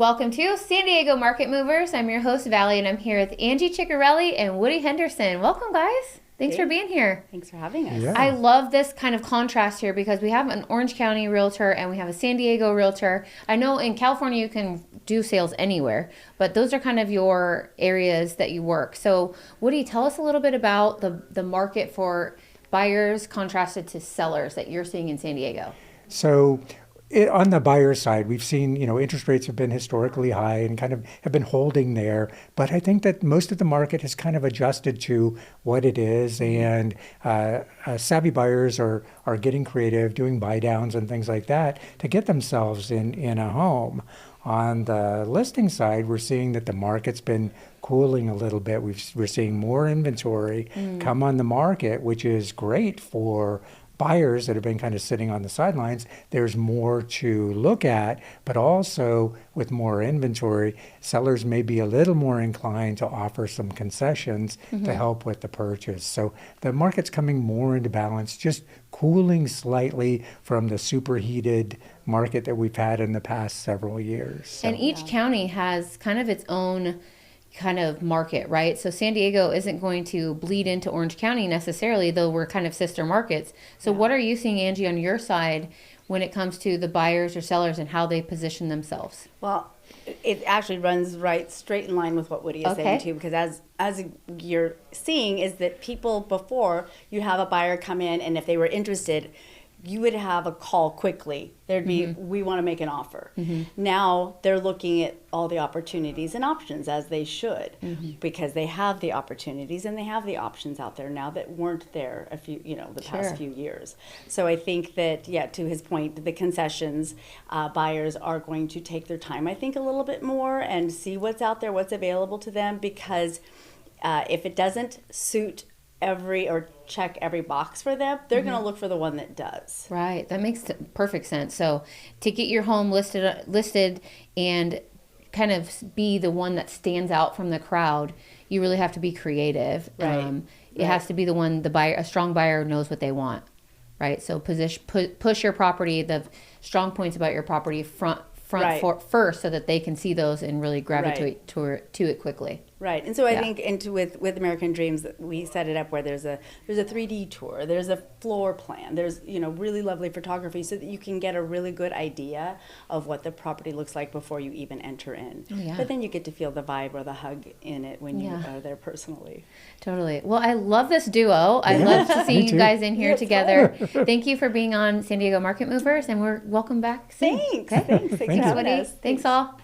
Welcome to San Diego Market Movers. I'm your host, Valley, and I'm here with Angi Ciccarelli and Woody Henderson. Welcome, guys. Thanks for being here. Thanks for having us. Yeah. I love this kind of contrast here because we have an Orange County realtor and we have a San Diego realtor. I know in California you can do sales anywhere, but those are kind of your areas that you work. So Woody, tell us a little bit about the market for buyers contrasted to sellers that you're seeing in San Diego. So on the buyer side, we've seen, interest rates have been historically high and kind of have been holding there. But I think that most of the market has kind of adjusted to what it is. And savvy buyers are getting creative, doing buy downs and things like that to get themselves in a home. On the listing side, we're seeing that the market's been cooling a little bit. We're seeing more inventory come on the market, which is great for buyers that have been kind of sitting on the sidelines. There's more to look at, but also with more inventory, sellers may be a little more inclined to offer some concessions to help with the purchase. So the market's coming more into balance, just cooling slightly from the superheated market that we've had in the past several years. So. And each county has kind of its own kind of market, right? So San Diego isn't going to bleed into Orange County necessarily, though we're kind of sister markets. So what are you seeing, Angi, on your side when it comes to the buyers or sellers and how they position themselves? Well, it actually runs right straight in line with what Woody is saying too, because as you're seeing is that people before you have a buyer come in and if they were interested, you would have a call quickly. There'd be, we want to make an offer. Now they're looking at all the opportunities and options as they should, because they have the opportunities and they have the options out there now that weren't there the past few years. So I think that, to his point, the concessions, buyers are going to take their time, I think, a little bit more and see what's out there, what's available to them, because if it doesn't suit check every box for them, they're going to look for the one that does. Right. That makes perfect sense. So to get your home listed and kind of be the one that stands out from the crowd, you really have to be creative. Right. It has to be the one a strong buyer knows what they want. Right. So push your property, the strong points about your property first so that they can see those and really gravitate to it quickly. Right, and so I think with American Dreams, we set it up where there's a 3D tour, there's a floor plan, there's really lovely photography, so that you can get a really good idea of what the property looks like before you even enter in. Oh, yeah. But then you get to feel the vibe or the hug in it when you are there personally. Totally. Well, I love this duo. I love to see you guys in here together. Thank you for being on San Diego Market Movers, and we're welcome back soon. Thanks. Okay? Thanks for having us. Thanks all.